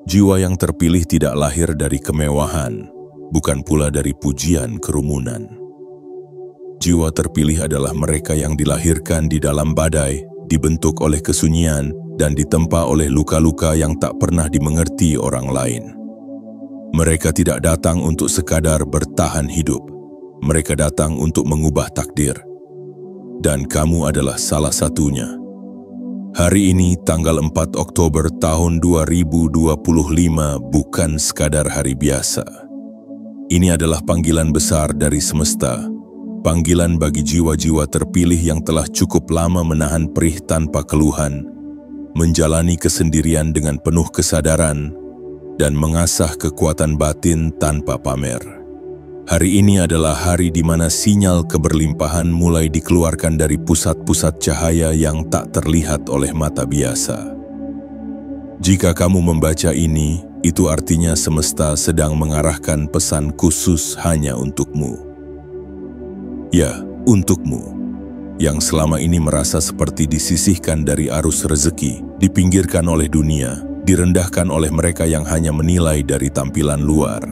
Jiwa yang terpilih tidak lahir dari kemewahan, bukan pula dari pujian kerumunan. Jiwa terpilih adalah mereka yang dilahirkan di dalam badai, dibentuk oleh kesunyian, dan ditempa oleh luka-luka yang tak pernah dimengerti orang lain. Mereka tidak datang untuk sekadar bertahan hidup. Mereka datang untuk mengubah takdir. Dan kamu adalah salah satunya. Hari ini, tanggal 4 Oktober tahun 2025, bukan sekadar hari biasa. Ini adalah panggilan besar dari semesta. Panggilan bagi jiwa-jiwa terpilih yang telah cukup lama menahan perih tanpa keluhan, menjalani kesendirian dengan penuh kesadaran, dan mengasah kekuatan batin tanpa pamer. Hari ini adalah hari di mana sinyal keberlimpahan mulai dikeluarkan dari pusat-pusat cahaya yang tak terlihat oleh mata biasa. Jika kamu membaca ini, itu artinya semesta sedang mengarahkan pesan khusus hanya untukmu. Ya, untukmu, yang selama ini merasa seperti disisihkan dari arus rezeki, dipinggirkan oleh dunia, direndahkan oleh mereka yang hanya menilai dari tampilan luar.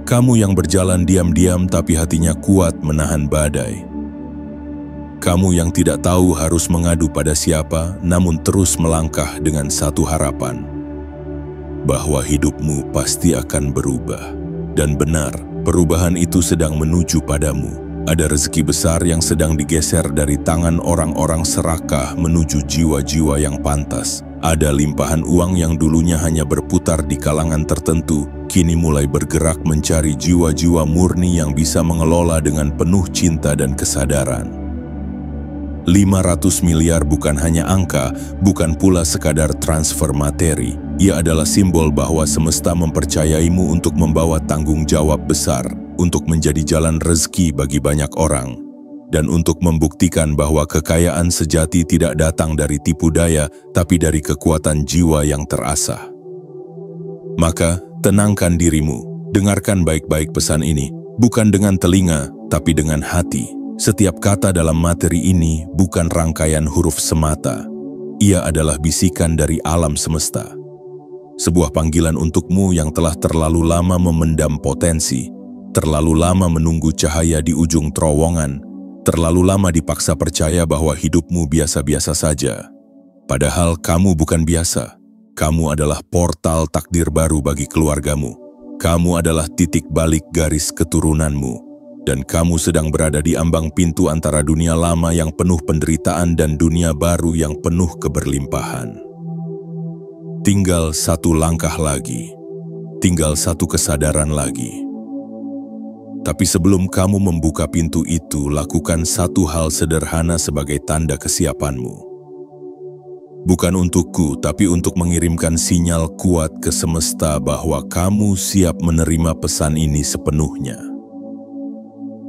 Kamu yang berjalan diam-diam tapi hatinya kuat menahan badai. Kamu yang tidak tahu harus mengadu pada siapa, namun terus melangkah dengan satu harapan, bahwa hidupmu pasti akan berubah. Dan benar, perubahan itu sedang menuju padamu. Ada rezeki besar yang sedang digeser dari tangan orang-orang serakah menuju jiwa-jiwa yang pantas. Ada limpahan uang yang dulunya hanya berputar di kalangan tertentu, kini mulai bergerak mencari jiwa-jiwa murni yang bisa mengelola dengan penuh cinta dan kesadaran. 500 miliar bukan hanya angka, bukan pula sekadar transfer materi. Ia adalah simbol bahwa semesta mempercayaimu untuk membawa tanggung jawab besar, untuk menjadi jalan rezeki bagi banyak orang, dan untuk membuktikan bahwa kekayaan sejati tidak datang dari tipu daya, tapi dari kekuatan jiwa yang terasah. Maka, tenangkan dirimu, dengarkan baik-baik pesan ini, bukan dengan telinga, tapi dengan hati. Setiap kata dalam materi ini bukan rangkaian huruf semata. Ia adalah bisikan dari alam semesta. Sebuah panggilan untukmu yang telah terlalu lama memendam potensi, terlalu lama menunggu cahaya di ujung terowongan, terlalu lama dipaksa percaya bahwa hidupmu biasa-biasa saja. Padahal kamu bukan biasa. Kamu adalah portal takdir baru bagi keluargamu. Kamu adalah titik balik garis keturunanmu. Dan kamu sedang berada di ambang pintu antara dunia lama yang penuh penderitaan dan dunia baru yang penuh keberlimpahan. Tinggal satu langkah lagi. Tinggal satu kesadaran lagi. Tapi sebelum kamu membuka pintu itu, lakukan satu hal sederhana sebagai tanda kesiapanmu. Bukan untukku, tapi untuk mengirimkan sinyal kuat ke semesta bahwa kamu siap menerima pesan ini sepenuhnya.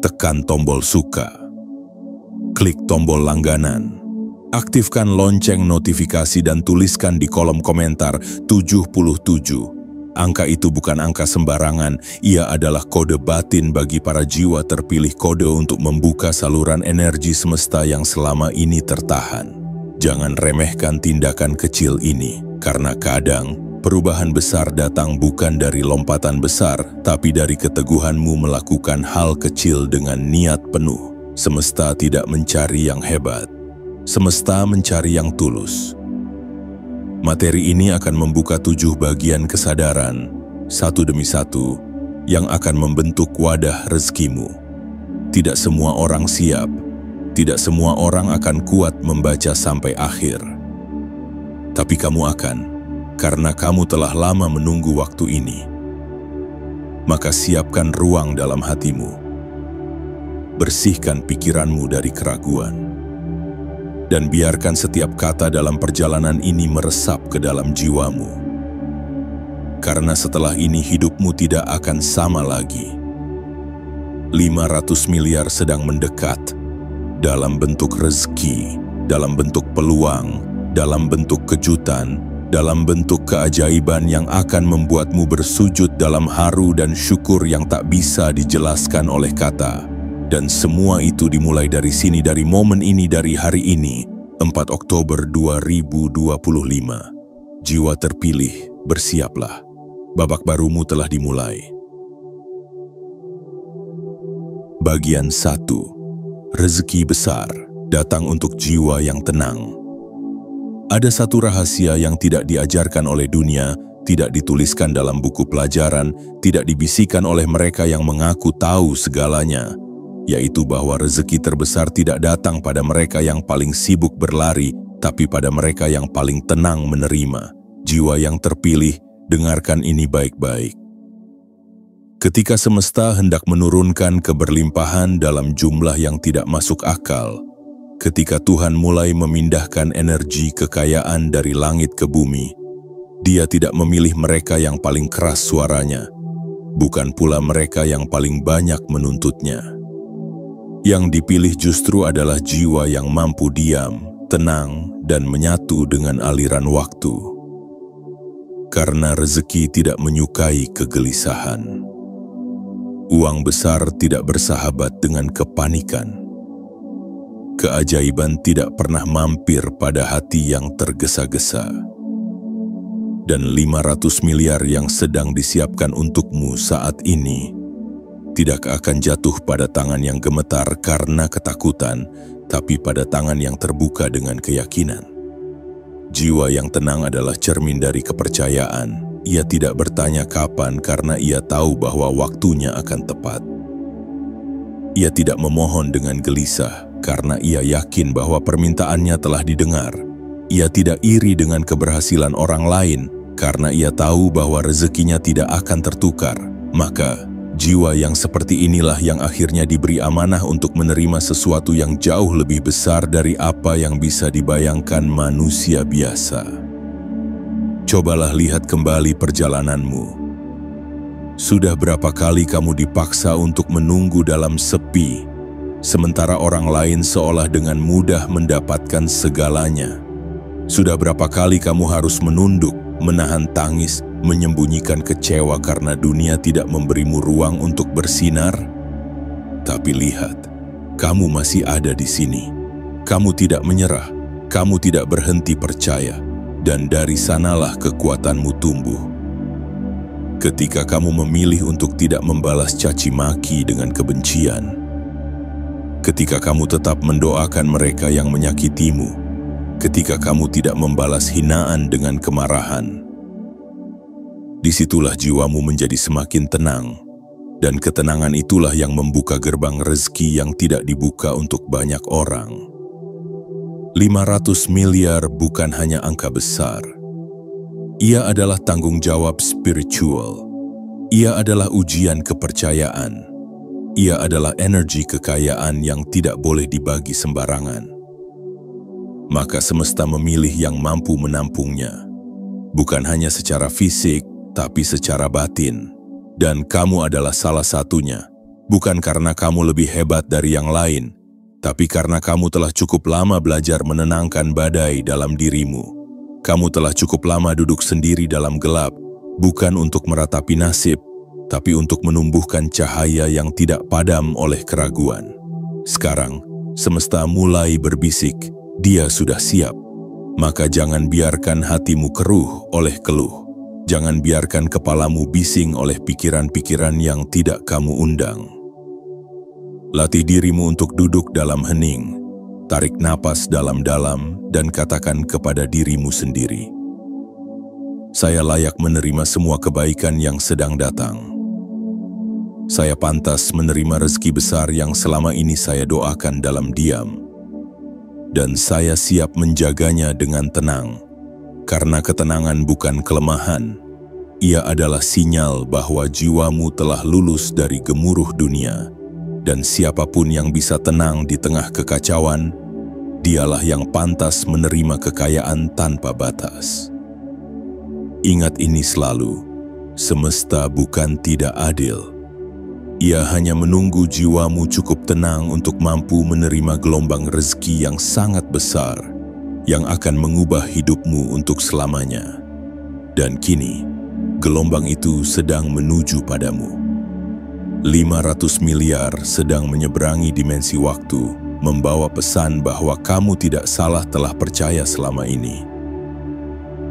Tekan tombol suka. Klik tombol langganan. Aktifkan lonceng notifikasi dan tuliskan di kolom komentar 77. Angka itu bukan angka sembarangan, ia adalah kode batin bagi para jiwa terpilih, kode untuk membuka saluran energi semesta yang selama ini tertahan. Jangan remehkan tindakan kecil ini, karena kadang perubahan besar datang bukan dari lompatan besar, tapi dari keteguhanmu melakukan hal kecil dengan niat penuh. Semesta tidak mencari yang hebat, semesta mencari yang tulus. Materi ini akan membuka 7 bagian kesadaran, satu demi satu, yang akan membentuk wadah rezekimu. Tidak semua orang siap, tidak semua orang akan kuat membaca sampai akhir. Tapi kamu akan, karena kamu telah lama menunggu waktu ini. Maka siapkan ruang dalam hatimu. Bersihkan pikiranmu dari keraguan. Dan biarkan setiap kata dalam perjalanan ini meresap ke dalam jiwamu. Karena setelah ini hidupmu tidak akan sama lagi. 500 miliar sedang mendekat, dalam bentuk rezeki, dalam bentuk peluang, dalam bentuk kejutan, dalam bentuk keajaiban yang akan membuatmu bersujud dalam haru dan syukur yang tak bisa dijelaskan oleh kata. Dan semua itu dimulai dari sini, dari momen ini, dari hari ini, 4 Oktober 2025. Jiwa terpilih, bersiaplah. Babak barumu telah dimulai. Bagian 1. Rezeki besar datang untuk jiwa yang tenang. Ada satu rahasia yang tidak diajarkan oleh dunia, tidak dituliskan dalam buku pelajaran, tidak dibisikkan oleh mereka yang mengaku tahu segalanya, yaitu bahwa rezeki terbesar tidak datang pada mereka yang paling sibuk berlari, tapi pada mereka yang paling tenang menerima. Jiwa yang terpilih, dengarkan ini baik-baik. Ketika semesta hendak menurunkan keberlimpahan dalam jumlah yang tidak masuk akal, ketika Tuhan mulai memindahkan energi kekayaan dari langit ke bumi, Dia tidak memilih mereka yang paling keras suaranya, bukan pula mereka yang paling banyak menuntutnya. Yang dipilih justru adalah jiwa yang mampu diam, tenang, dan menyatu dengan aliran waktu. Karena rezeki tidak menyukai kegelisahan. Uang besar tidak bersahabat dengan kepanikan. Keajaiban tidak pernah mampir pada hati yang tergesa-gesa. Dan 500 miliar yang sedang disiapkan untukmu saat ini tidak akan jatuh pada tangan yang gemetar karena ketakutan, tapi pada tangan yang terbuka dengan keyakinan. Jiwa yang tenang adalah cermin dari kepercayaan. Ia tidak bertanya kapan karena ia tahu bahwa waktunya akan tepat. Ia tidak memohon dengan gelisah karena ia yakin bahwa permintaannya telah didengar. Ia tidak iri dengan keberhasilan orang lain karena ia tahu bahwa rezekinya tidak akan tertukar. Maka, jiwa yang seperti inilah yang akhirnya diberi amanah untuk menerima sesuatu yang jauh lebih besar dari apa yang bisa dibayangkan manusia biasa. Cobalah lihat kembali perjalananmu. Sudah berapa kali kamu dipaksa untuk menunggu dalam sepi, sementara orang lain seolah dengan mudah mendapatkan segalanya? Sudah berapa kali kamu harus menunduk, menahan tangis, menyembunyikan kecewa karena dunia tidak memberimu ruang untuk bersinar? Tapi lihat, kamu masih ada di sini. Kamu tidak menyerah, kamu tidak berhenti percaya, dan dari sanalah kekuatanmu tumbuh. Ketika kamu memilih untuk tidak membalas caci maki dengan kebencian, ketika kamu tetap mendoakan mereka yang menyakitimu, ketika kamu tidak membalas hinaan dengan kemarahan, disitulah jiwamu menjadi semakin tenang, dan ketenangan itulah yang membuka gerbang rezeki yang tidak dibuka untuk banyak orang. 500 miliar bukan hanya angka besar. Ia adalah tanggung jawab spiritual. Ia adalah ujian kepercayaan. Ia adalah energi kekayaan yang tidak boleh dibagi sembarangan. Maka semesta memilih yang mampu menampungnya, bukan hanya secara fisik, tapi secara batin. Dan kamu adalah salah satunya, bukan karena kamu lebih hebat dari yang lain, tapi karena kamu telah cukup lama belajar menenangkan badai dalam dirimu. Kamu telah cukup lama duduk sendiri dalam gelap, bukan untuk meratapi nasib, tapi untuk menumbuhkan cahaya yang tidak padam oleh keraguan. Sekarang, semesta mulai berbisik, dia sudah siap. Maka jangan biarkan hatimu keruh oleh keluh. Jangan biarkan kepalamu bising oleh pikiran-pikiran yang tidak kamu undang. Latih dirimu untuk duduk dalam hening, tarik napas dalam-dalam, dan katakan kepada dirimu sendiri, saya layak menerima semua kebaikan yang sedang datang. Saya pantas menerima rezeki besar yang selama ini saya doakan dalam diam. Dan saya siap menjaganya dengan tenang, karena ketenangan bukan kelemahan. Ia adalah sinyal bahwa jiwamu telah lulus dari gemuruh dunia. Dan siapapun yang bisa tenang di tengah kekacauan, dialah yang pantas menerima kekayaan tanpa batas. Ingat ini selalu, semesta bukan tidak adil. Ia hanya menunggu jiwamu cukup tenang untuk mampu menerima gelombang rezeki yang sangat besar, yang akan mengubah hidupmu untuk selamanya. Dan kini, gelombang itu sedang menuju padamu. 500 miliar sedang menyeberangi dimensi waktu, membawa pesan bahwa kamu tidak salah telah percaya selama ini.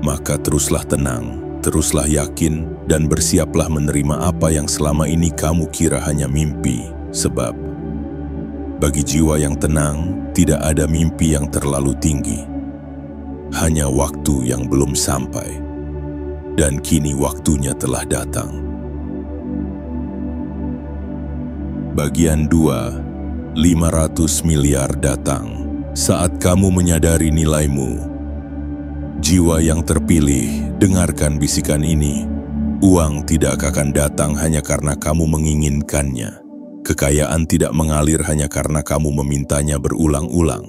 Maka teruslah tenang, teruslah yakin dan bersiaplah menerima apa yang selama ini kamu kira hanya mimpi, sebab bagi jiwa yang tenang, tidak ada mimpi yang terlalu tinggi. Hanya waktu yang belum sampai, dan kini waktunya telah datang. Bagian 2, 500 miliar datang saat kamu menyadari nilaimu. Jiwa yang terpilih, dengarkan bisikan ini. Uang tidak akan datang hanya karena kamu menginginkannya. Kekayaan tidak mengalir hanya karena kamu memintanya berulang-ulang.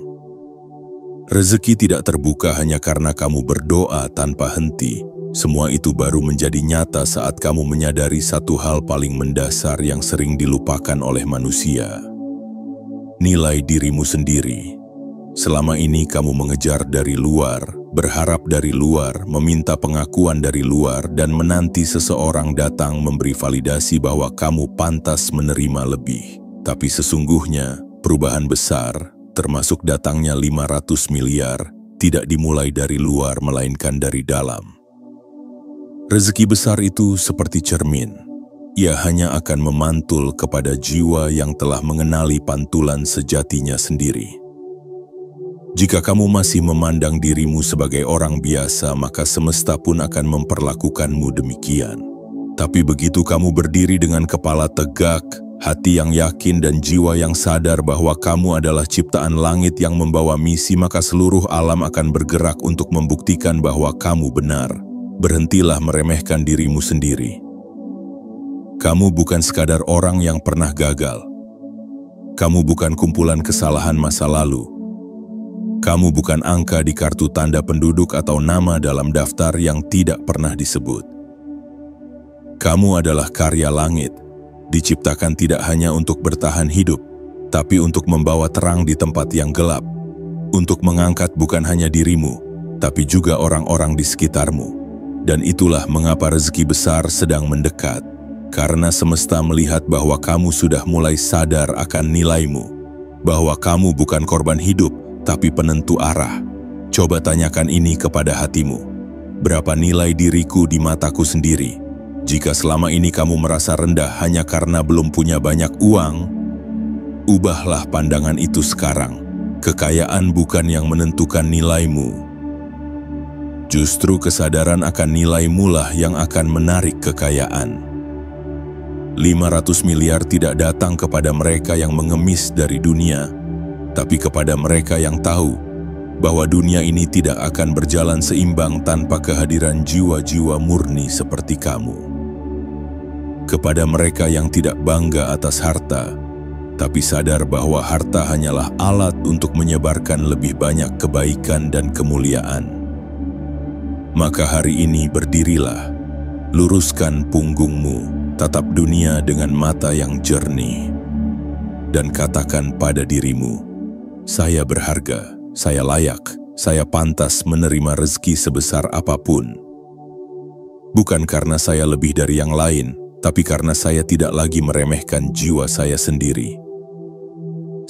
Rezeki tidak terbuka hanya karena kamu berdoa tanpa henti. Semua itu baru menjadi nyata saat kamu menyadari satu hal paling mendasar yang sering dilupakan oleh manusia. Nilai dirimu sendiri. Selama ini kamu mengejar dari luar, berharap dari luar, meminta pengakuan dari luar, dan menanti seseorang datang memberi validasi bahwa kamu pantas menerima lebih. Tapi sesungguhnya, perubahan besar, termasuk datangnya 500 miliar, tidak dimulai dari luar melainkan dari dalam. Rezeki besar itu seperti cermin. Ia hanya akan memantul kepada jiwa yang telah mengenali pantulan sejatinya sendiri. Jika kamu masih memandang dirimu sebagai orang biasa, maka semesta pun akan memperlakukanmu demikian. Tapi begitu kamu berdiri dengan kepala tegak, hati yang yakin dan jiwa yang sadar bahwa kamu adalah ciptaan langit yang membawa misi, maka seluruh alam akan bergerak untuk membuktikan bahwa kamu benar. Berhentilah meremehkan dirimu sendiri. Kamu bukan sekadar orang yang pernah gagal. Kamu bukan kumpulan kesalahan masa lalu. Kamu bukan angka di kartu tanda penduduk atau nama dalam daftar yang tidak pernah disebut. Kamu adalah karya langit, diciptakan tidak hanya untuk bertahan hidup, tapi untuk membawa terang di tempat yang gelap, untuk mengangkat bukan hanya dirimu, tapi juga orang-orang di sekitarmu. Dan itulah mengapa rezeki besar sedang mendekat, karena semesta melihat bahwa kamu sudah mulai sadar akan nilaimu, bahwa kamu bukan korban hidup, tapi penentu arah. Coba tanyakan ini kepada hatimu. Berapa nilai diriku di mataku sendiri? Jika selama ini kamu merasa rendah hanya karena belum punya banyak uang, ubahlah pandangan itu sekarang. Kekayaan bukan yang menentukan nilaimu. Justru kesadaran akan nilaimu lah yang akan menarik kekayaan. 500 miliar tidak datang kepada mereka yang mengemis dari dunia, tapi kepada mereka yang tahu bahwa dunia ini tidak akan berjalan seimbang tanpa kehadiran jiwa-jiwa murni seperti kamu. Kepada mereka yang tidak bangga atas harta, tapi sadar bahwa harta hanyalah alat untuk menyebarkan lebih banyak kebaikan dan kemuliaan. Maka hari ini berdirilah, luruskan punggungmu, tatap dunia dengan mata yang jernih, dan katakan pada dirimu, saya berharga, saya layak, saya pantas menerima rezeki sebesar apapun. Bukan karena saya lebih dari yang lain, tapi karena saya tidak lagi meremehkan jiwa saya sendiri.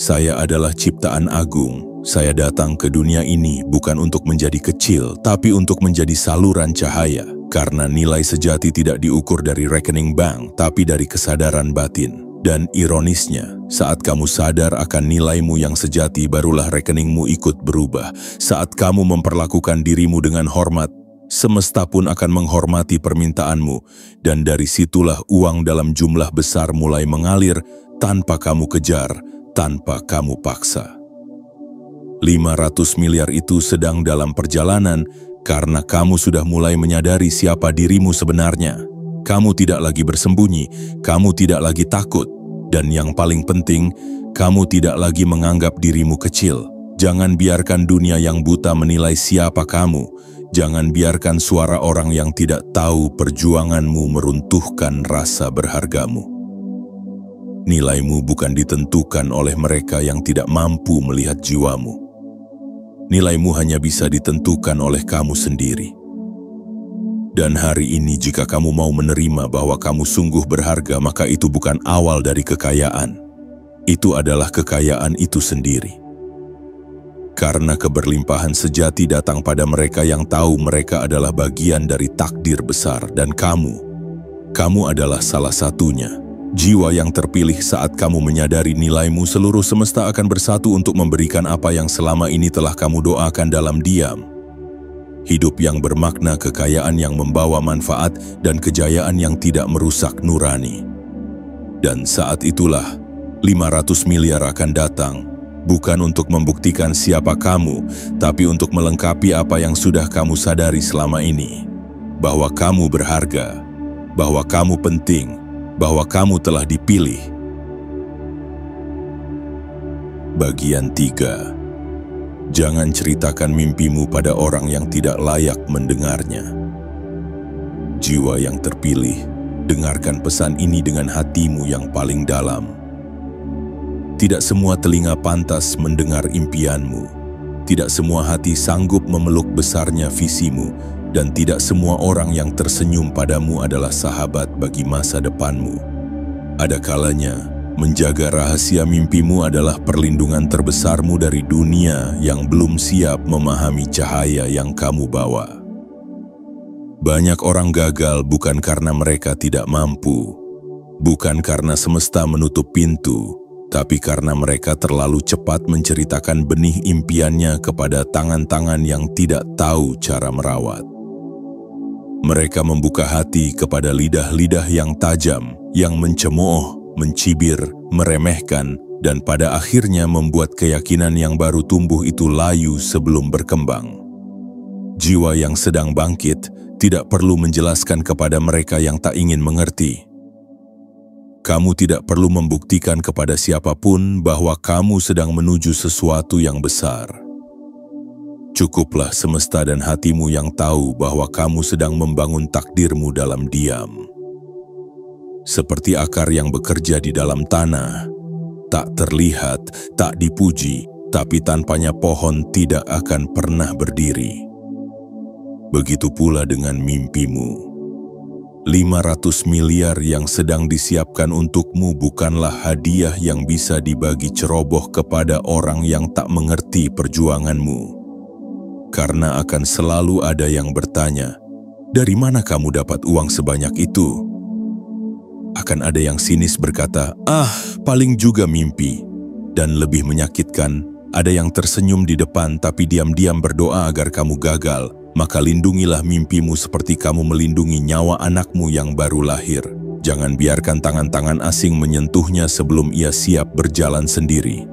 Saya adalah ciptaan agung. Saya datang ke dunia ini bukan untuk menjadi kecil, tapi untuk menjadi saluran cahaya. Karena nilai sejati tidak diukur dari rekening bank, tapi dari kesadaran batin. Dan ironisnya, saat kamu sadar akan nilaimu yang sejati, barulah rekeningmu ikut berubah. Saat kamu memperlakukan dirimu dengan hormat, semesta pun akan menghormati permintaanmu. Dan dari situlah uang dalam jumlah besar mulai mengalir tanpa kamu kejar, tanpa kamu paksa. 500 miliar itu sedang dalam perjalanan karena kamu sudah mulai menyadari siapa dirimu sebenarnya. Kamu tidak lagi bersembunyi, kamu tidak lagi takut, dan yang paling penting, kamu tidak lagi menganggap dirimu kecil. Jangan biarkan dunia yang buta menilai siapa kamu. Jangan biarkan suara orang yang tidak tahu perjuanganmu meruntuhkan rasa berhargamu. Nilaimu bukan ditentukan oleh mereka yang tidak mampu melihat jiwamu. Nilaimu hanya bisa ditentukan oleh kamu sendiri. Dan hari ini jika kamu mau menerima bahwa kamu sungguh berharga, maka itu bukan awal dari kekayaan. Itu adalah kekayaan itu sendiri. Karena keberlimpahan sejati datang pada mereka yang tahu mereka adalah bagian dari takdir besar, dan kamu adalah salah satunya. Jiwa yang terpilih. Saat kamu menyadari nilaimu, seluruh semesta akan bersatu untuk memberikan apa yang selama ini telah kamu doakan dalam diam. Hidup yang bermakna, kekayaan yang membawa manfaat, dan kejayaan yang tidak merusak nurani. Dan saat itulah 500 miliar akan datang, bukan untuk membuktikan siapa kamu, tapi untuk melengkapi apa yang sudah kamu sadari selama ini. Bahwa kamu berharga, bahwa kamu penting, bahwa kamu telah dipilih. Bagian 3. Jangan ceritakan mimpimu pada orang yang tidak layak mendengarnya. Jiwa yang terpilih, dengarkan pesan ini dengan hatimu yang paling dalam. Tidak semua telinga pantas mendengar impianmu. Tidak semua hati sanggup memeluk besarnya visimu. Dan tidak semua orang yang tersenyum padamu adalah sahabat bagi masa depanmu. Ada kalanya, menjaga rahasia mimpimu adalah perlindungan terbesarmu dari dunia yang belum siap memahami cahaya yang kamu bawa. Banyak orang gagal bukan karena mereka tidak mampu, bukan karena semesta menutup pintu, tapi karena mereka terlalu cepat menceritakan benih impiannya kepada tangan-tangan yang tidak tahu cara merawat. Mereka membuka hati kepada lidah-lidah yang tajam, yang mencemooh, mencibir, meremehkan, dan pada akhirnya membuat keyakinan yang baru tumbuh itu layu sebelum berkembang. Jiwa yang sedang bangkit tidak perlu menjelaskan kepada mereka yang tak ingin mengerti. Kamu tidak perlu membuktikan kepada siapapun bahwa kamu sedang menuju sesuatu yang besar. Cukuplah semesta dan hatimu yang tahu bahwa kamu sedang membangun takdirmu dalam diam. Seperti akar yang bekerja di dalam tanah, tak terlihat, tak dipuji, tapi tanpanya pohon tidak akan pernah berdiri. Begitu pula dengan mimpimu. 500 miliar yang sedang disiapkan untukmu bukanlah hadiah yang bisa dibagi ceroboh kepada orang yang tak mengerti perjuanganmu. Karena akan selalu ada yang bertanya, dari mana kamu dapat uang sebanyak itu? Akan ada yang sinis berkata, paling juga mimpi. Dan lebih menyakitkan, ada yang tersenyum di depan tapi diam-diam berdoa agar kamu gagal. Maka lindungilah mimpimu seperti kamu melindungi nyawa anakmu yang baru lahir. Jangan biarkan tangan-tangan asing menyentuhnya sebelum ia siap berjalan sendiri.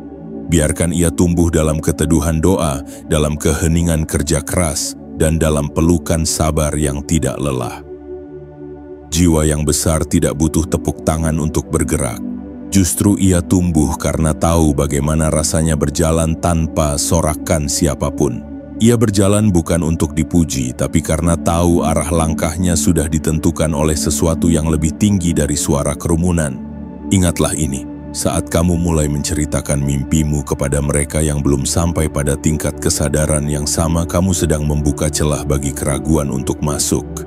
Biarkan ia tumbuh dalam keteduhan doa, dalam keheningan kerja keras, dan dalam pelukan sabar yang tidak lelah. Jiwa yang besar tidak butuh tepuk tangan untuk bergerak. Justru ia tumbuh karena tahu bagaimana rasanya berjalan tanpa sorakan siapapun. Ia berjalan bukan untuk dipuji, tapi karena tahu arah langkahnya sudah ditentukan oleh sesuatu yang lebih tinggi dari suara kerumunan. Ingatlah ini, saat kamu mulai menceritakan mimpimu kepada mereka yang belum sampai pada tingkat kesadaran yang sama, kamu sedang membuka celah bagi keraguan untuk masuk.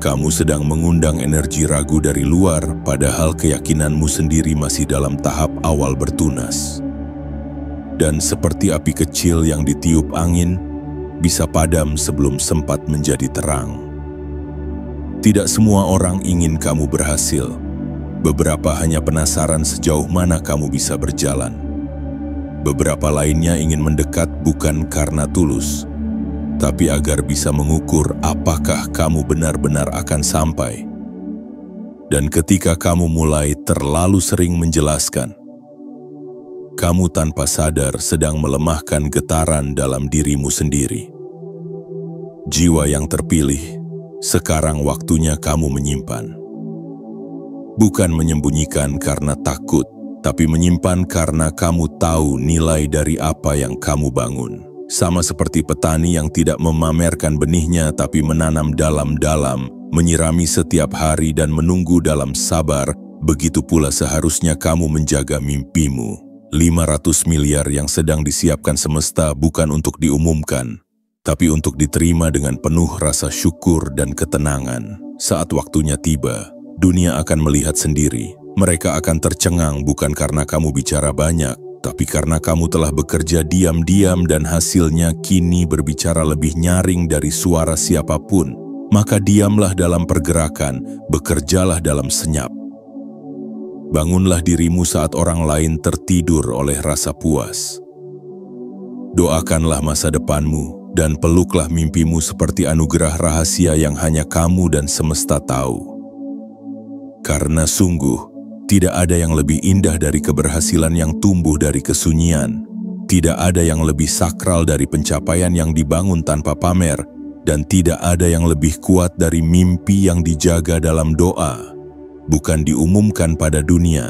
Kamu sedang mengundang energi ragu dari luar, padahal keyakinanmu sendiri masih dalam tahap awal bertunas. Dan seperti api kecil yang ditiup angin, bisa padam sebelum sempat menjadi terang. Tidak semua orang ingin kamu berhasil. Beberapa hanya penasaran sejauh mana kamu bisa berjalan. Beberapa lainnya ingin mendekat bukan karena tulus, tapi agar bisa mengukur apakah kamu benar-benar akan sampai. Dan ketika kamu mulai terlalu sering menjelaskan, kamu tanpa sadar sedang melemahkan getaran dalam dirimu sendiri. Jiwa yang terpilih, sekarang waktunya kamu menyimpan. Bukan menyembunyikan karena takut, tapi menyimpan karena kamu tahu nilai dari apa yang kamu bangun. Sama seperti petani yang tidak memamerkan benihnya tapi menanam dalam-dalam, menyirami setiap hari dan menunggu dalam sabar, begitu pula seharusnya kamu menjaga mimpimu. 500 miliar yang sedang disiapkan semesta bukan untuk diumumkan, tapi untuk diterima dengan penuh rasa syukur dan ketenangan. Saat waktunya tiba, dunia akan melihat sendiri. Mereka akan tercengang bukan karena kamu bicara banyak, Tapi karena kamu telah bekerja diam-diam dan hasilnya kini berbicara lebih nyaring dari suara siapapun, maka diamlah dalam pergerakan, bekerjalah dalam senyap. Bangunlah dirimu saat orang lain tertidur oleh rasa puas. Doakanlah masa depanmu dan peluklah mimpimu seperti anugerah rahasia yang hanya kamu dan semesta tahu. Karena sungguh, tidak ada yang lebih indah dari keberhasilan yang tumbuh dari kesunyian. Tidak ada yang lebih sakral dari pencapaian yang dibangun tanpa pamer. Dan tidak ada yang lebih kuat dari mimpi yang dijaga dalam doa, bukan diumumkan pada dunia.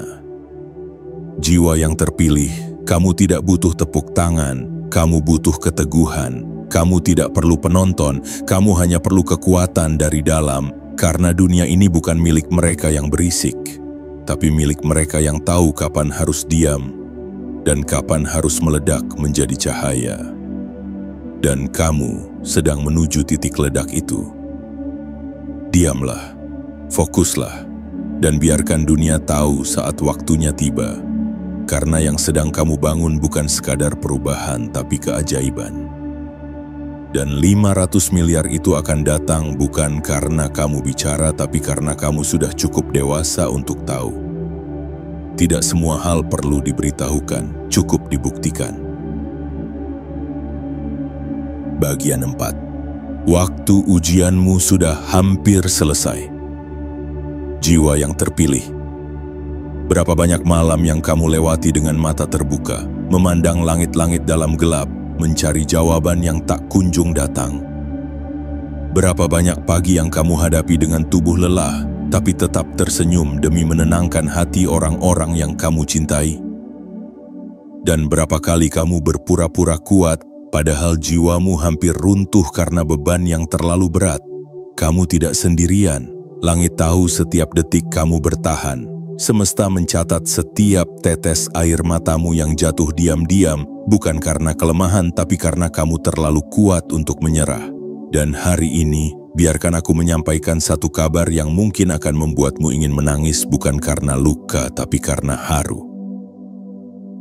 Jiwa yang terpilih, kamu tidak butuh tepuk tangan, kamu butuh keteguhan. Kamu tidak perlu penonton, kamu hanya perlu kekuatan dari dalam. Karena dunia ini bukan milik mereka yang berisik, tapi milik mereka yang tahu kapan harus diam dan kapan harus meledak menjadi cahaya. Dan kamu sedang menuju titik ledak itu. Diamlah, fokuslah, dan biarkan dunia tahu saat waktunya tiba. Karena yang sedang kamu bangun bukan sekadar perubahan, tapi keajaiban. Dan 500 miliar itu akan datang bukan karena kamu bicara, tapi karena kamu sudah cukup dewasa untuk tahu. Tidak semua hal perlu diberitahukan, cukup dibuktikan. Bagian 4. Waktu ujianmu sudah hampir selesai. Jiwa yang terpilih. Berapa banyak malam yang kamu lewati dengan mata terbuka, memandang langit-langit dalam gelap, mencari jawaban yang tak kunjung datang. Berapa banyak pagi yang kamu hadapi dengan tubuh lelah, tapi tetap tersenyum demi menenangkan hati orang-orang yang kamu cintai. Dan berapa kali kamu berpura-pura kuat, padahal jiwamu hampir runtuh karena beban yang terlalu berat. Kamu tidak sendirian, langit tahu setiap detik kamu bertahan. Semesta mencatat setiap tetes air matamu yang jatuh diam-diam, bukan karena kelemahan, tapi karena kamu terlalu kuat untuk menyerah. Dan hari ini, biarkan aku menyampaikan satu kabar yang mungkin akan membuatmu ingin menangis, bukan karena luka, tapi karena haru.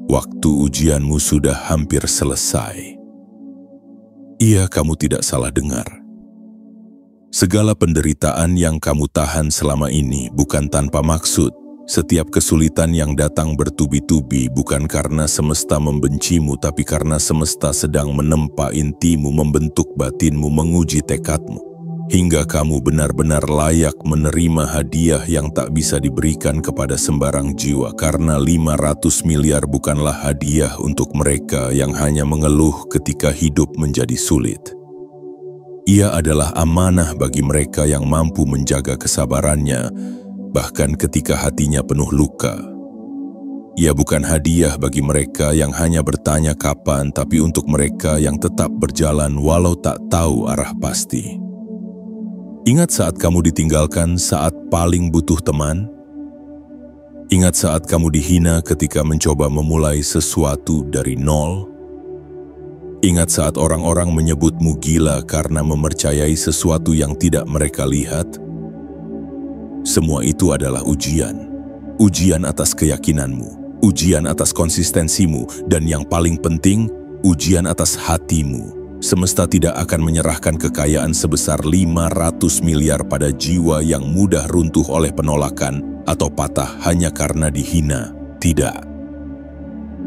Waktu ujianmu sudah hampir selesai. Iya, kamu tidak salah dengar. Segala penderitaan yang kamu tahan selama ini bukan tanpa maksud. Setiap kesulitan yang datang bertubi-tubi bukan karena semesta membencimu, tapi karena semesta sedang menempa intimu, membentuk batinmu, menguji tekadmu. Hingga kamu benar-benar layak menerima hadiah yang tak bisa diberikan kepada sembarang jiwa. Karena 500 miliar bukanlah hadiah untuk mereka yang hanya mengeluh ketika hidup menjadi sulit. Ia adalah amanah bagi mereka yang mampu menjaga kesabarannya, bahkan ketika hatinya penuh luka. Ia bukan hadiah bagi mereka yang hanya bertanya kapan, tapi untuk mereka yang tetap berjalan walau tak tahu arah pasti. Ingat saat kamu ditinggalkan saat paling butuh teman? Ingat saat kamu dihina ketika mencoba memulai sesuatu dari nol? Ingat saat orang-orang menyebutmu gila karena mempercayai sesuatu yang tidak mereka lihat? Semua itu adalah ujian. Ujian atas keyakinanmu, ujian atas konsistensimu, dan yang paling penting, ujian atas hatimu. Semesta tidak akan menyerahkan kekayaan sebesar 500 miliar pada jiwa yang mudah runtuh oleh penolakan atau patah hanya karena dihina. Tidak.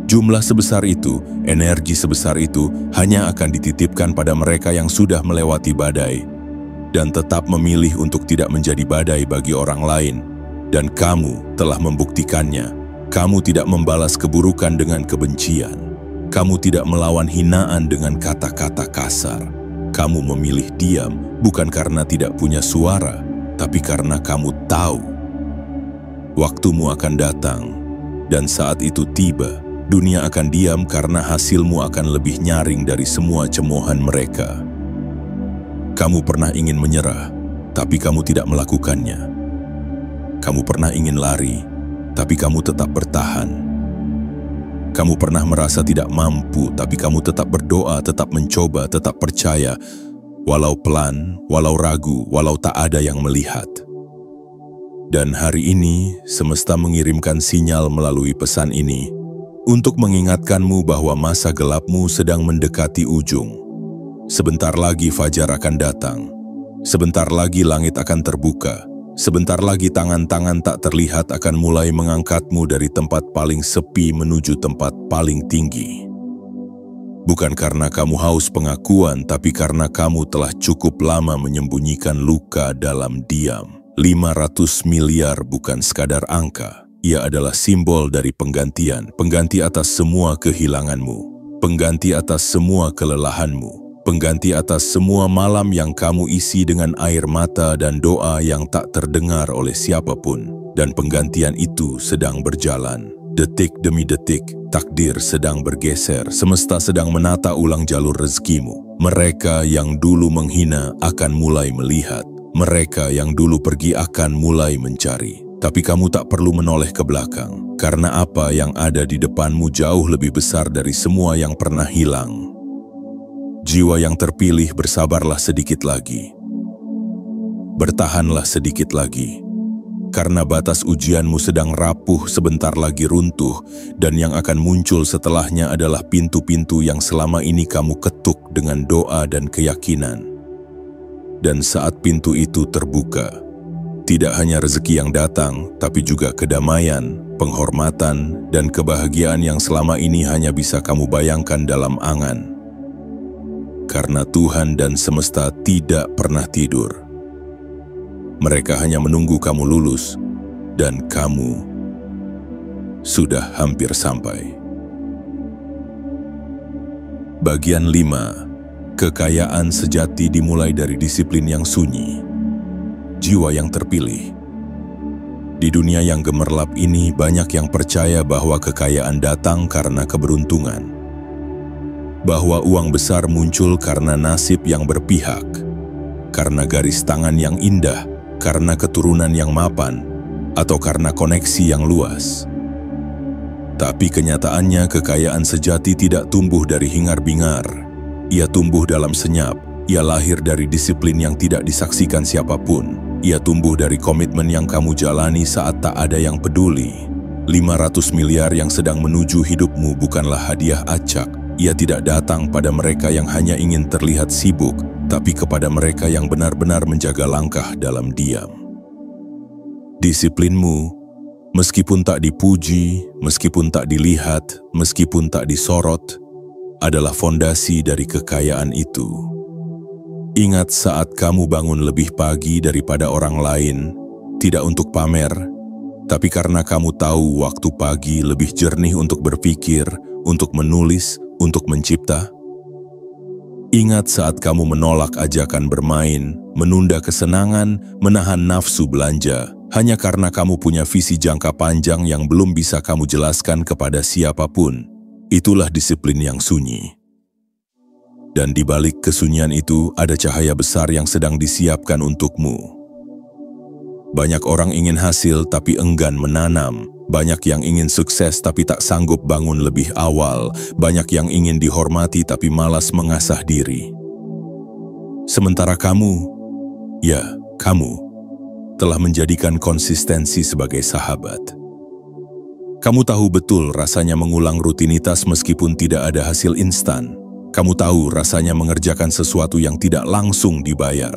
Jumlah sebesar itu, energi sebesar itu, hanya akan dititipkan pada mereka yang sudah melewati badai dan tetap memilih untuk tidak menjadi badai bagi orang lain. Dan kamu telah membuktikannya. Kamu tidak membalas keburukan dengan kebencian. Kamu tidak melawan hinaan dengan kata-kata kasar. Kamu memilih diam bukan karena tidak punya suara, tapi karena kamu tahu waktumu akan datang. Dan saat itu tiba, dunia akan diam karena hasilmu akan lebih nyaring dari semua cemoohan mereka. Kamu pernah ingin menyerah, tapi kamu tidak melakukannya. Kamu pernah ingin lari, tapi kamu tetap bertahan. Kamu pernah merasa tidak mampu, tapi kamu tetap berdoa, tetap mencoba, tetap percaya. Walau pelan, walau ragu, walau tak ada yang melihat. Dan hari ini, semesta mengirimkan sinyal melalui pesan ini. untuk mengingatkanmu bahwa masa gelapmu sedang mendekati ujung. Sebentar lagi fajar akan datang. Sebentar lagi langit akan terbuka. Sebentar lagi tangan-tangan tak terlihat akan mulai mengangkatmu dari tempat paling sepi menuju tempat paling tinggi. Bukan karena kamu haus pengakuan, tapi karena kamu telah cukup lama menyembunyikan luka dalam diam. 500 miliar bukan sekadar angka. Ia adalah simbol dari penggantian, pengganti atas semua kehilanganmu, pengganti atas semua kelelahanmu, pengganti atas semua malam yang kamu isi dengan air mata dan doa yang tak terdengar oleh siapapun. Dan penggantian itu sedang berjalan. Detik demi detik, takdir sedang bergeser, semesta sedang menata ulang jalur rezekimu. Mereka yang dulu menghina akan mulai melihat. Mereka yang dulu pergi akan mulai mencari. Tapi kamu tak perlu menoleh ke belakang, karena apa yang ada di depanmu jauh lebih besar dari semua yang pernah hilang. Jiwa yang terpilih, bersabarlah sedikit lagi. Bertahanlah sedikit lagi. Karena batas ujianmu sedang rapuh, sebentar lagi runtuh, dan yang akan muncul setelahnya adalah pintu-pintu yang selama ini kamu ketuk dengan doa dan keyakinan. Dan saat pintu itu terbuka, tidak hanya rezeki yang datang, tapi juga kedamaian, penghormatan, dan kebahagiaan yang selama ini hanya bisa kamu bayangkan dalam angan. Karena Tuhan dan semesta tidak pernah tidur. Mereka hanya menunggu kamu lulus, dan kamu sudah hampir sampai. Bagian 5. Kekayaan sejati dimulai dari disiplin yang sunyi. Jiwa yang terpilih. Di dunia yang gemerlap ini, banyak yang percaya bahwa kekayaan datang karena keberuntungan. Bahwa uang besar muncul karena nasib yang berpihak, karena garis tangan yang indah, karena keturunan yang mapan, atau karena koneksi yang luas. Tapi kenyataannya, kekayaan sejati tidak tumbuh dari hingar-bingar. Ia tumbuh dalam senyap. Ia lahir dari disiplin yang tidak disaksikan siapapun. Ia tumbuh dari komitmen yang kamu jalani saat tak ada yang peduli. 500 miliar yang sedang menuju hidupmu bukanlah hadiah acak. Ia tidak datang pada mereka yang hanya ingin terlihat sibuk, tapi kepada mereka yang benar-benar menjaga langkah dalam diam. Disiplinmu, meskipun tak dipuji, meskipun tak dilihat, meskipun tak disorot, adalah fondasi dari kekayaan itu. Ingat saat kamu bangun lebih pagi daripada orang lain, tidak untuk pamer, tapi karena kamu tahu waktu pagi lebih jernih untuk berpikir, untuk menulis, untuk mencipta. Ingat saat kamu menolak ajakan bermain, menunda kesenangan, menahan nafsu belanja, hanya karena kamu punya visi jangka panjang yang belum bisa kamu jelaskan kepada siapapun. Itulah disiplin yang sunyi. Dan di balik kesunyian itu ada cahaya besar yang sedang disiapkan untukmu. Banyak orang ingin hasil tapi enggan menanam. Banyak yang ingin sukses tapi tak sanggup bangun lebih awal. Banyak yang ingin dihormati tapi malas mengasah diri. Sementara kamu, ya kamu, telah menjadikan konsistensi sebagai sahabat. Kamu tahu betul rasanya mengulang rutinitas meskipun tidak ada hasil instan. Kamu tahu rasanya mengerjakan sesuatu yang tidak langsung dibayar.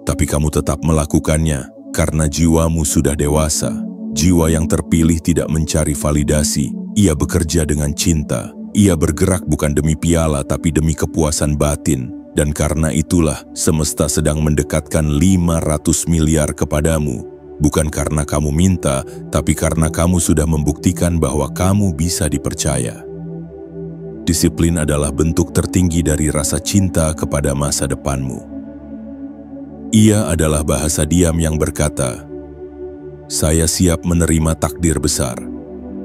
Tapi kamu tetap melakukannya karena jiwamu sudah dewasa. Jiwa yang terpilih tidak mencari validasi. Ia bekerja dengan cinta. Ia bergerak bukan demi piala tapi demi kepuasan batin. Dan karena itulah semesta sedang mendekatkan 500 miliar kepadamu. Bukan karena kamu minta, tapi karena kamu sudah membuktikan bahwa kamu bisa dipercaya. Disiplin adalah bentuk tertinggi dari rasa cinta kepada masa depanmu. Ia adalah bahasa diam yang berkata, "Saya siap menerima takdir besar."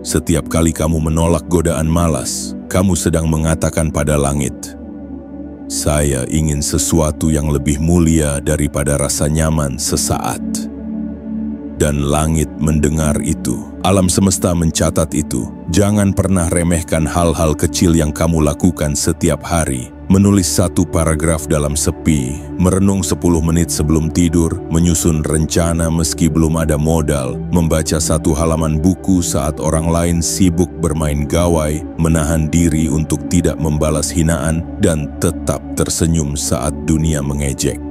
Setiap kali kamu menolak godaan malas, kamu sedang mengatakan pada langit, "Saya ingin sesuatu yang lebih mulia daripada rasa nyaman sesaat." Dan langit mendengar itu. Alam semesta mencatat itu. Jangan pernah remehkan hal-hal kecil yang kamu lakukan setiap hari. Menulis satu paragraf dalam sepi, merenung 10 menit sebelum tidur, menyusun rencana meski belum ada modal, membaca satu halaman buku saat orang lain sibuk bermain gawai, menahan diri untuk tidak membalas hinaan, dan tetap tersenyum saat dunia mengejek.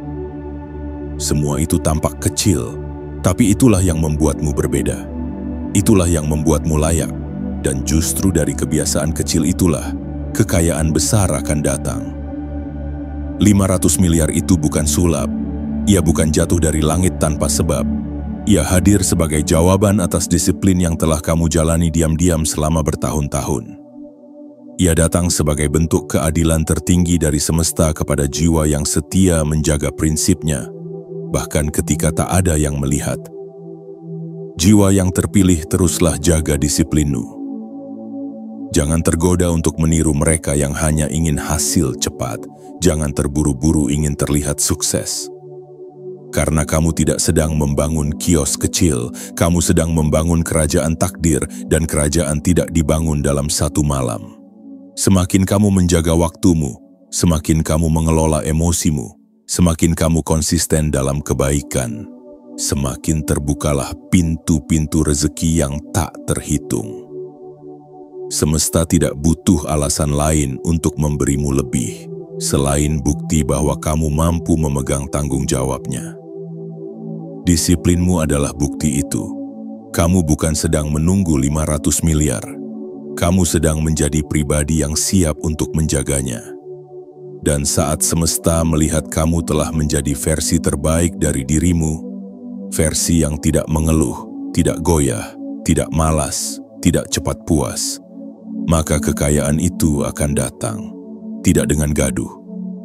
Semua itu tampak kecil, tapi itulah yang membuatmu berbeda. Itulah yang membuatmu layak, dan justru dari kebiasaan kecil itulah kekayaan besar akan datang. 500 miliar itu bukan sulap. Ia bukan jatuh dari langit tanpa sebab. Ia hadir sebagai jawaban atas disiplin yang telah kamu jalani diam-diam selama bertahun-tahun. Ia datang sebagai bentuk keadilan tertinggi dari semesta kepada jiwa yang setia menjaga prinsipnya, bahkan ketika tak ada yang melihat. Jiwa yang terpilih teruslah jaga disiplinmu. Jangan tergoda untuk meniru mereka yang hanya ingin hasil cepat. Jangan terburu-buru ingin terlihat sukses. Karena kamu tidak sedang membangun kios kecil, kamu sedang membangun kerajaan takdir, dan kerajaan tidak dibangun dalam satu malam. Semakin kamu menjaga waktumu, semakin kamu mengelola emosimu, semakin kamu konsisten dalam kebaikan, semakin terbukalah pintu-pintu rezeki yang tak terhitung. Semesta tidak butuh alasan lain untuk memberimu lebih, selain bukti bahwa kamu mampu memegang tanggung jawabnya. Disiplinmu adalah bukti itu. Kamu bukan sedang menunggu 500 miliar. Kamu sedang menjadi pribadi yang siap untuk menjaganya. Dan saat semesta melihat kamu telah menjadi versi terbaik dari dirimu, versi yang tidak mengeluh, tidak goyah, tidak malas, tidak cepat puas, maka kekayaan itu akan datang, tidak dengan gaduh,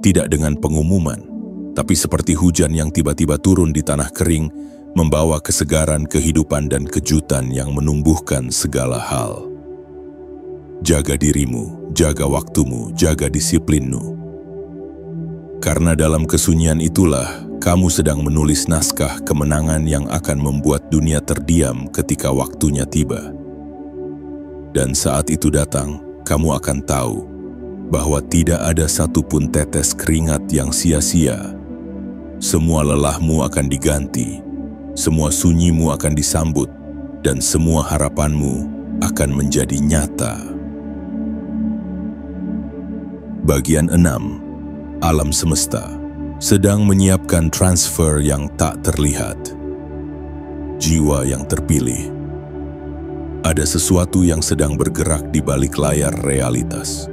tidak dengan pengumuman, tapi seperti hujan yang tiba-tiba turun di tanah kering, membawa kesegaran kehidupan dan kejutan yang menumbuhkan segala hal. Jaga dirimu, jaga waktumu, jaga disiplinmu. Karena dalam kesunyian itulah, kamu sedang menulis naskah kemenangan yang akan membuat dunia terdiam ketika waktunya tiba. Dan saat itu datang, kamu akan tahu bahwa tidak ada satupun tetes keringat yang sia-sia. Semua lelahmu akan diganti, semua sunyimu akan disambut, dan semua harapanmu akan menjadi nyata. Bagian 6. Alam semesta sedang menyiapkan transfer yang tak terlihat. Jiwa yang terpilih. Ada sesuatu yang sedang bergerak di balik layar realitas.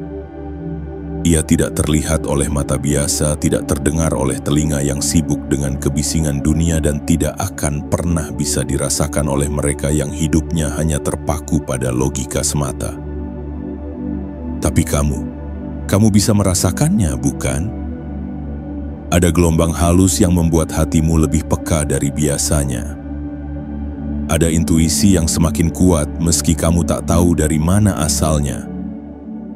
Ia tidak terlihat oleh mata biasa, tidak terdengar oleh telinga yang sibuk dengan kebisingan dunia, dan tidak akan pernah bisa dirasakan oleh mereka yang hidupnya hanya terpaku pada logika semata. Tapi kamu bisa merasakannya, bukan? Ada gelombang halus yang membuat hatimu lebih peka dari biasanya. Ada intuisi yang semakin kuat meski kamu tak tahu dari mana asalnya.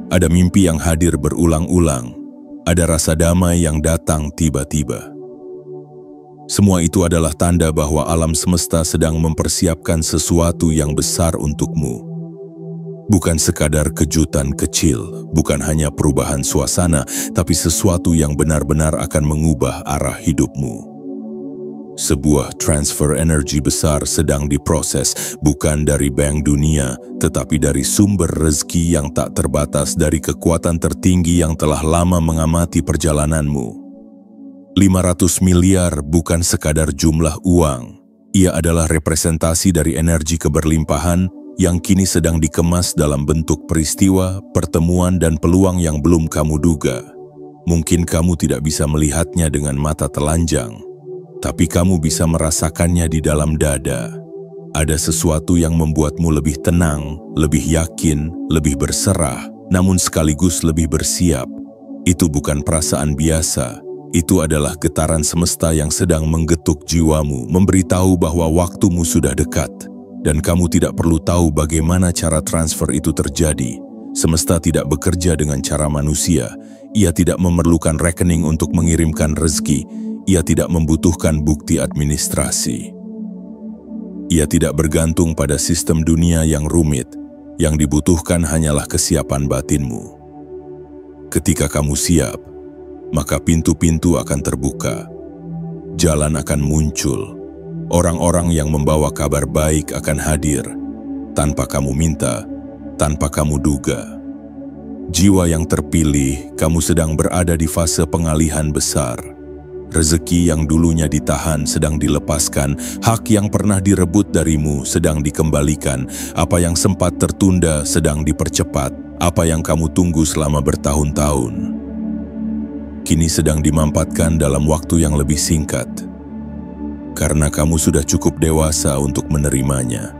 Ada mimpi yang hadir berulang-ulang. Ada rasa damai yang datang tiba-tiba. Semua itu adalah tanda bahwa alam semesta sedang mempersiapkan sesuatu yang besar untukmu. Bukan sekadar kejutan kecil, bukan hanya perubahan suasana, tapi sesuatu yang benar-benar akan mengubah arah hidupmu. Sebuah transfer energi besar sedang diproses, bukan dari bank dunia, tetapi dari sumber rezeki yang tak terbatas, dari kekuatan tertinggi yang telah lama mengamati perjalananmu. 500 miliar bukan sekadar jumlah uang. Ia adalah representasi dari energi keberlimpahan yang kini sedang dikemas dalam bentuk peristiwa, pertemuan, dan peluang yang belum kamu duga. Mungkin kamu tidak bisa melihatnya dengan mata telanjang, tapi kamu bisa merasakannya di dalam dada. Ada sesuatu yang membuatmu lebih tenang, lebih yakin, lebih berserah, namun sekaligus lebih bersiap. Itu bukan perasaan biasa. Itu adalah getaran semesta yang sedang menggetuk jiwamu, memberitahu bahwa waktumu sudah dekat. Dan kamu tidak perlu tahu bagaimana cara transfer itu terjadi. Semesta tidak bekerja dengan cara manusia. Ia tidak memerlukan rekening untuk mengirimkan rezeki. Ia tidak membutuhkan bukti administrasi. Ia tidak bergantung pada sistem dunia yang rumit. Yang dibutuhkan hanyalah kesiapan batinmu. Ketika kamu siap, maka pintu-pintu akan terbuka. Jalan akan muncul. Orang-orang yang membawa kabar baik akan hadir. Tanpa kamu minta, tanpa kamu duga. Jiwa yang terpilih, kamu sedang berada di fase pengalihan besar. Rezeki yang dulunya ditahan sedang dilepaskan, hak yang pernah direbut darimu sedang dikembalikan, apa yang sempat tertunda sedang dipercepat, apa yang kamu tunggu selama bertahun-tahun kini sedang dimampatkan dalam waktu yang lebih singkat. Karena kamu sudah cukup dewasa untuk menerimanya.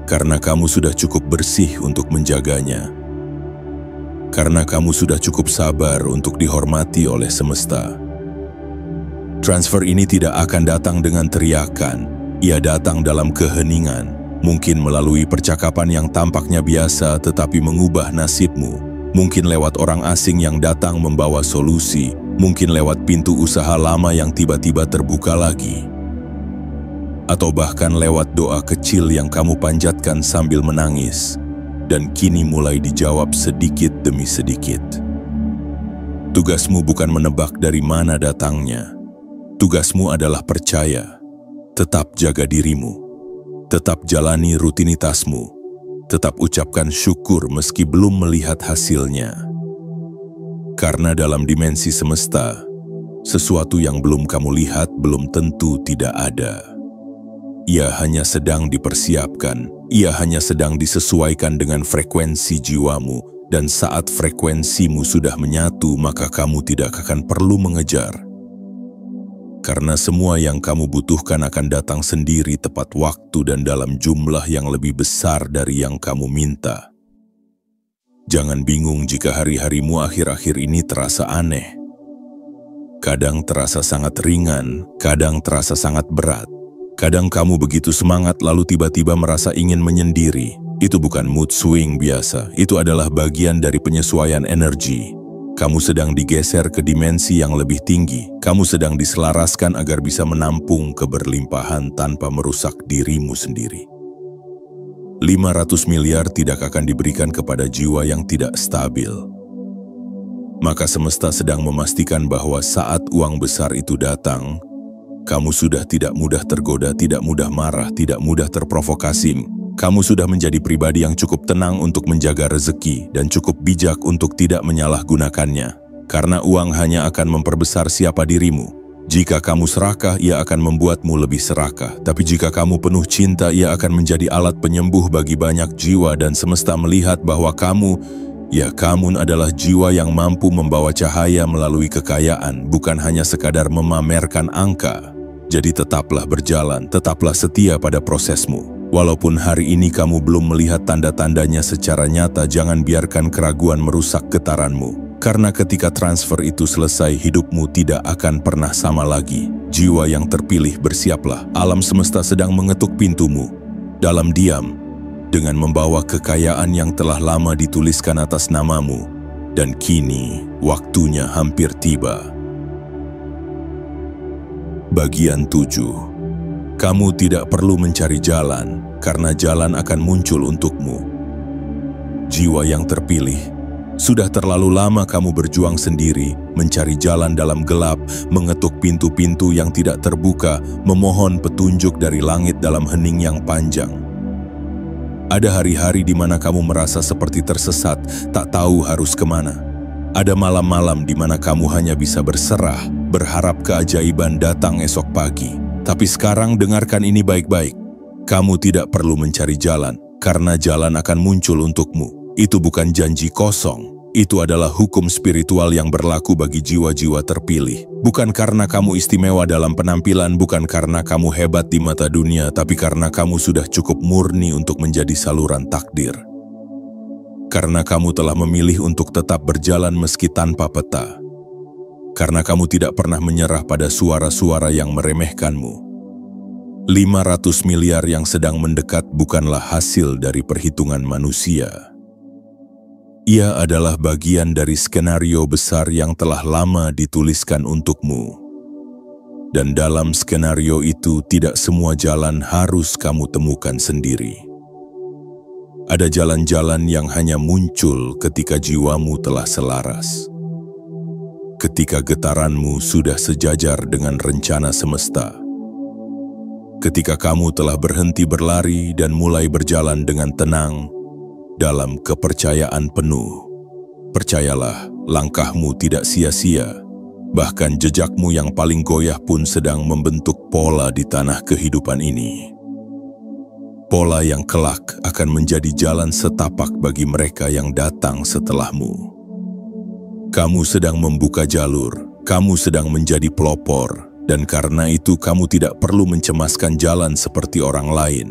Karena kamu sudah cukup bersih untuk menjaganya. Karena kamu sudah cukup sabar untuk dihormati oleh semesta. Transfer ini tidak akan datang dengan teriakan. Ia datang dalam keheningan, mungkin melalui percakapan yang tampaknya biasa tetapi mengubah nasibmu. Mungkin lewat orang asing yang datang membawa solusi, mungkin lewat pintu usaha lama yang tiba-tiba terbuka lagi. Atau bahkan lewat doa kecil yang kamu panjatkan sambil menangis, dan kini mulai dijawab sedikit demi sedikit. Tugasmu bukan menebak dari mana datangnya. Tugasmu adalah percaya, tetap jaga dirimu, tetap jalani rutinitasmu, tetap ucapkan syukur meski belum melihat hasilnya. Karena dalam dimensi semesta, sesuatu yang belum kamu lihat belum tentu tidak ada. Ia hanya sedang dipersiapkan, ia hanya sedang disesuaikan dengan frekuensi jiwamu, dan saat frekuensimu sudah menyatu, maka kamu tidak akan perlu mengejar. Karena semua yang kamu butuhkan akan datang sendiri tepat waktu dan dalam jumlah yang lebih besar dari yang kamu minta. Jangan bingung jika hari-harimu akhir-akhir ini terasa aneh. Kadang terasa sangat ringan, kadang terasa sangat berat. Kadang kamu begitu semangat lalu tiba-tiba merasa ingin menyendiri. Itu bukan mood swing biasa, itu adalah bagian dari penyesuaian energi. Kamu sedang digeser ke dimensi yang lebih tinggi. Kamu sedang diselaraskan agar bisa menampung keberlimpahan tanpa merusak dirimu sendiri. 500 miliar tidak akan diberikan kepada jiwa yang tidak stabil. Maka semesta sedang memastikan bahwa saat uang besar itu datang, kamu sudah tidak mudah tergoda, tidak mudah marah, tidak mudah terprovokasi. Kamu sudah menjadi pribadi yang cukup tenang untuk menjaga rezeki dan cukup bijak untuk tidak menyalahgunakannya. Karena uang hanya akan memperbesar siapa dirimu. Jika kamu serakah, ia akan membuatmu lebih serakah. Tapi jika kamu penuh cinta, ia akan menjadi alat penyembuh bagi banyak jiwa dan semesta melihat bahwa kamu adalah jiwa yang mampu membawa cahaya melalui kekayaan, bukan hanya sekadar memamerkan angka. Jadi tetaplah berjalan, tetaplah setia pada prosesmu. Walaupun hari ini kamu belum melihat tanda-tandanya secara nyata, jangan biarkan keraguan merusak getaranmu. Karena ketika transfer itu selesai, hidupmu tidak akan pernah sama lagi. Jiwa yang terpilih, bersiaplah. Alam semesta sedang mengetuk pintumu. Dalam diam, dengan membawa kekayaan yang telah lama dituliskan atas namamu. Dan kini, waktunya hampir tiba. Bagian 7. Kamu tidak perlu mencari jalan, karena jalan akan muncul untukmu. Jiwa yang terpilih, sudah terlalu lama kamu berjuang sendiri, mencari jalan dalam gelap, mengetuk pintu-pintu yang tidak terbuka, memohon petunjuk dari langit dalam hening yang panjang. Ada hari-hari di mana kamu merasa seperti tersesat, tak tahu harus kemana. Ada malam-malam di mana kamu hanya bisa berserah, berharap keajaiban datang esok pagi. Tapi sekarang dengarkan ini baik-baik. Kamu tidak perlu mencari jalan, karena jalan akan muncul untukmu. Itu bukan janji kosong. Itu adalah hukum spiritual yang berlaku bagi jiwa-jiwa terpilih. Bukan karena kamu istimewa dalam penampilan, bukan karena kamu hebat di mata dunia, tapi karena kamu sudah cukup murni untuk menjadi saluran takdir. Karena kamu telah memilih untuk tetap berjalan meski tanpa peta. Karena kamu tidak pernah menyerah pada suara-suara yang meremehkanmu. 500 miliar yang sedang mendekat bukanlah hasil dari perhitungan manusia. Ia adalah bagian dari skenario besar yang telah lama dituliskan untukmu. Dan dalam skenario itu tidak semua jalan harus kamu temukan sendiri. Ada jalan-jalan yang hanya muncul ketika jiwamu telah selaras. ketika getaranmu sudah sejajar dengan rencana semesta. Ketika kamu telah berhenti berlari dan mulai berjalan dengan tenang dalam kepercayaan penuh. Percayalah, langkahmu tidak sia-sia. Bahkan jejakmu yang paling goyah pun sedang membentuk pola di tanah kehidupan ini. Pola yang kelak akan menjadi jalan setapak bagi mereka yang datang setelahmu. Kamu sedang membuka jalur, kamu sedang menjadi pelopor. Dan karena itu kamu tidak perlu mencemaskan jalan seperti orang lain.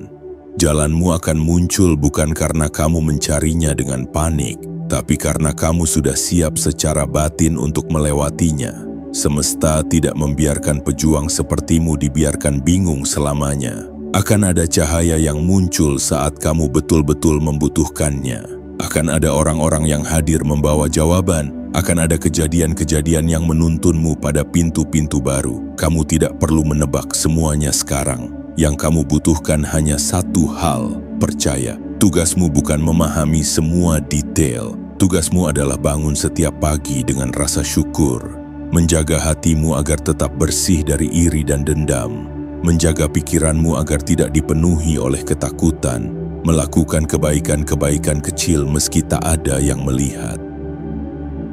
Jalanmu akan muncul bukan karena kamu mencarinya dengan panik, tapi karena kamu sudah siap secara batin untuk melewatinya. Semesta tidak membiarkan pejuang sepertimu dibiarkan bingung selamanya. Akan ada cahaya yang muncul saat kamu betul-betul membutuhkannya. Akan ada orang-orang yang hadir membawa jawaban. Akan ada kejadian-kejadian yang menuntunmu pada pintu-pintu baru. Kamu tidak perlu menebak semuanya sekarang. Yang kamu butuhkan hanya satu hal, percaya. Tugasmu bukan memahami semua detail. Tugasmu adalah bangun setiap pagi dengan rasa syukur. Menjaga hatimu agar tetap bersih dari iri dan dendam. Menjaga pikiranmu agar tidak dipenuhi oleh ketakutan. Melakukan kebaikan-kebaikan kecil meski tak ada yang melihat.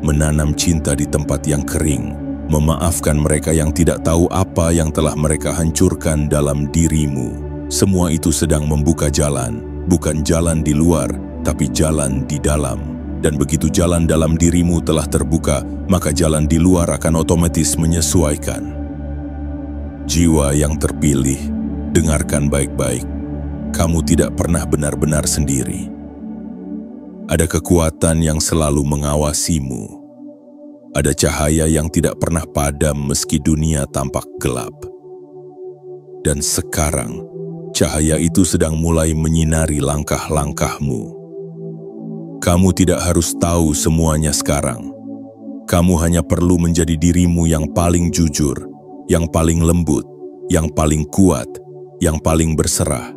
Menanam cinta di tempat yang kering, memaafkan mereka yang tidak tahu apa yang telah mereka hancurkan dalam dirimu. Semua itu sedang membuka jalan, bukan jalan di luar, tapi jalan di dalam. Dan begitu jalan dalam dirimu telah terbuka, maka jalan di luar akan otomatis menyesuaikan. Jiwa yang terpilih, dengarkan baik-baik. Kamu tidak pernah benar-benar sendiri. Ada kekuatan yang selalu mengawasimu. Ada cahaya yang tidak pernah padam meski dunia tampak gelap. Dan sekarang, cahaya itu sedang mulai menyinari langkah-langkahmu. Kamu tidak harus tahu semuanya sekarang. Kamu hanya perlu menjadi dirimu yang paling jujur, yang paling lembut, yang paling kuat, yang paling berserah.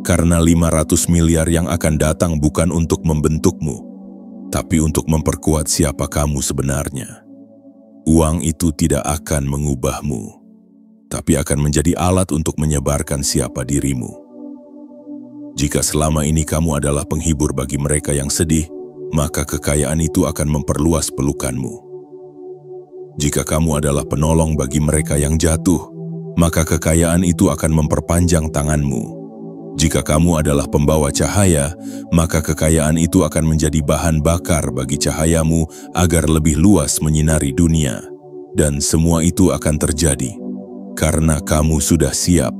Karena 500 miliar yang akan datang bukan untuk membentukmu, tapi untuk memperkuat siapa kamu sebenarnya. Uang itu tidak akan mengubahmu, tapi akan menjadi alat untuk menyebarkan siapa dirimu. Jika selama ini kamu adalah penghibur bagi mereka yang sedih, maka kekayaan itu akan memperluas pelukanmu. Jika kamu adalah penolong bagi mereka yang jatuh, maka kekayaan itu akan memperpanjang tanganmu. Jika kamu adalah pembawa cahaya, maka kekayaan itu akan menjadi bahan bakar bagi cahayamu agar lebih luas menyinari dunia. Dan semua itu akan terjadi karena kamu sudah siap.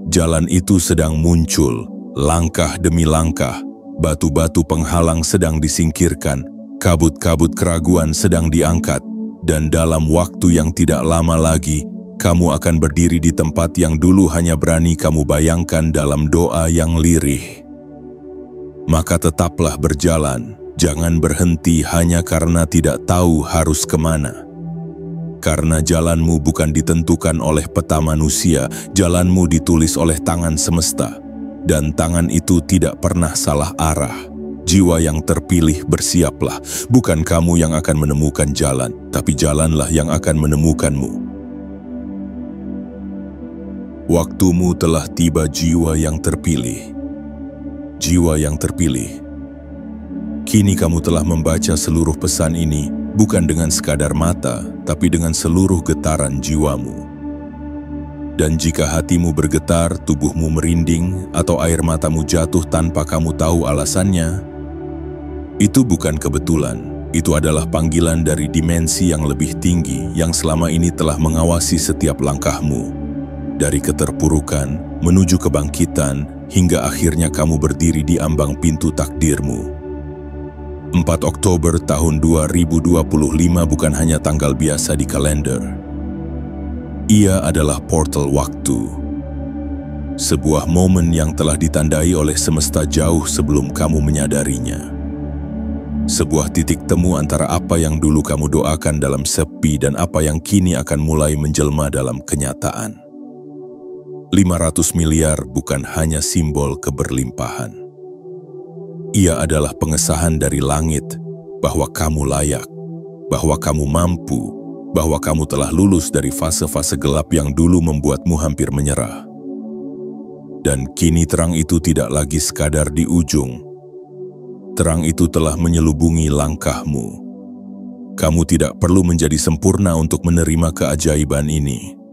Jalan itu sedang muncul, langkah demi langkah. Batu-batu penghalang sedang disingkirkan, kabut-kabut keraguan sedang diangkat, dan dalam waktu yang tidak lama lagi, kamu akan berdiri di tempat yang dulu hanya berani kamu bayangkan dalam doa yang lirih. Maka tetaplah berjalan, jangan berhenti hanya karena tidak tahu harus kemana. Karena jalanmu bukan ditentukan oleh peta manusia, jalanmu ditulis oleh tangan semesta. Dan tangan itu tidak pernah salah arah. Jiwa yang terpilih bersiaplah, bukan kamu yang akan menemukan jalan, tapi jalanlah yang akan menemukanmu. Waktumu telah tiba, jiwa yang terpilih. Jiwa yang terpilih. Kini kamu telah membaca seluruh pesan ini, bukan dengan sekadar mata, tapi dengan seluruh getaran jiwamu. Dan jika hatimu bergetar, tubuhmu merinding, atau air matamu jatuh tanpa kamu tahu alasannya, itu bukan kebetulan. Itu adalah panggilan dari dimensi yang lebih tinggi yang selama ini telah mengawasi setiap langkahmu. Dari keterpurukan menuju kebangkitan hingga akhirnya kamu berdiri di ambang pintu takdirmu. 4 Oktober tahun 2025 bukan hanya tanggal biasa di kalender. Ia adalah portal waktu. Sebuah momen yang telah ditandai oleh semesta jauh sebelum kamu menyadarinya. Sebuah titik temu antara apa yang dulu kamu doakan dalam sepi dan apa yang kini akan mulai menjelma dalam kenyataan. 500 miliar bukan hanya simbol keberlimpahan. Ia adalah pengesahan dari langit bahwa kamu layak. bahwa kamu mampu, bahwa kamu telah lulus dari fase-fase gelap yang dulu membuatmu hampir menyerah. Dan kini terang itu tidak lagi sekadar di ujung. Terang itu telah menyelubungi langkahmu. Kamu tidak perlu menjadi sempurna untuk menerima keajaiban ini.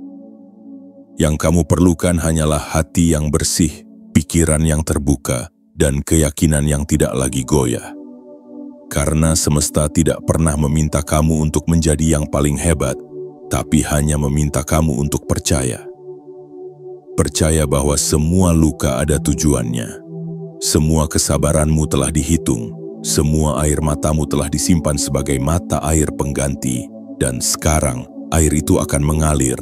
Yang kamu perlukan hanyalah hati yang bersih, pikiran yang terbuka, dan keyakinan yang tidak lagi goyah. Karena semesta tidak pernah meminta kamu untuk menjadi yang paling hebat, tapi hanya meminta kamu untuk percaya. Percaya bahwa semua luka ada tujuannya. Semua kesabaranmu telah dihitung, semua air matamu telah disimpan sebagai mata air pengganti, dan sekarang air itu akan mengalir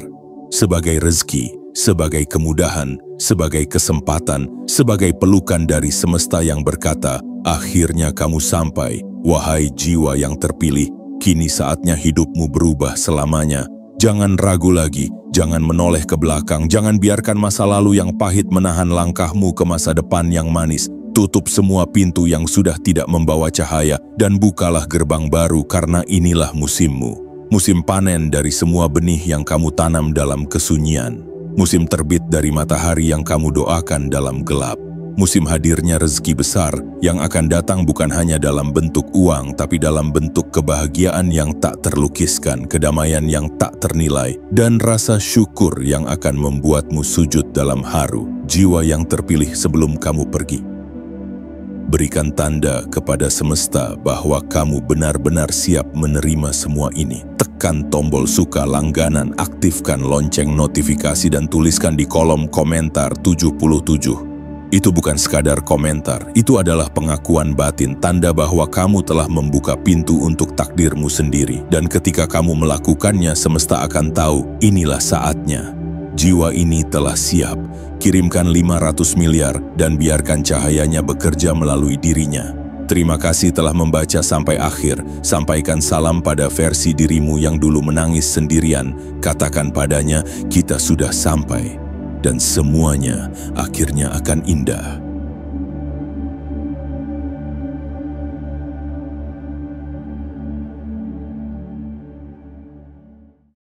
sebagai rezeki, sebagai kemudahan, sebagai kesempatan, sebagai pelukan dari semesta yang berkata, akhirnya kamu sampai, wahai jiwa yang terpilih, kini saatnya hidupmu berubah selamanya. Jangan ragu lagi, jangan menoleh ke belakang, jangan biarkan masa lalu yang pahit menahan langkahmu ke masa depan yang manis. Tutup semua pintu yang sudah tidak membawa cahaya, dan bukalah gerbang baru karena inilah musimmu. Musim panen dari semua benih yang kamu tanam dalam kesunyian. Musim terbit dari matahari yang kamu doakan dalam gelap. Musim hadirnya rezeki besar yang akan datang bukan hanya dalam bentuk uang, tapi dalam bentuk kebahagiaan yang tak terlukiskan, kedamaian yang tak ternilai, dan rasa syukur yang akan membuatmu sujud dalam haru. Jiwa yang terpilih sebelum kamu pergi, berikan tanda kepada semesta bahwa kamu benar-benar siap menerima semua ini. Tekan tombol suka langganan, aktifkan lonceng notifikasi dan tuliskan di kolom komentar 77. Itu bukan sekadar komentar, itu adalah pengakuan batin, tanda bahwa kamu telah membuka pintu untuk takdirmu sendiri. Dan ketika kamu melakukannya, semesta akan tahu, inilah saatnya. Jiwa ini telah siap. Kirimkan 500 miliar dan biarkan cahayanya bekerja melalui dirinya. Terima kasih telah membaca sampai akhir. Sampaikan salam pada versi dirimu yang dulu menangis sendirian. Katakan padanya, kita sudah sampai. Dan semuanya akhirnya akan indah.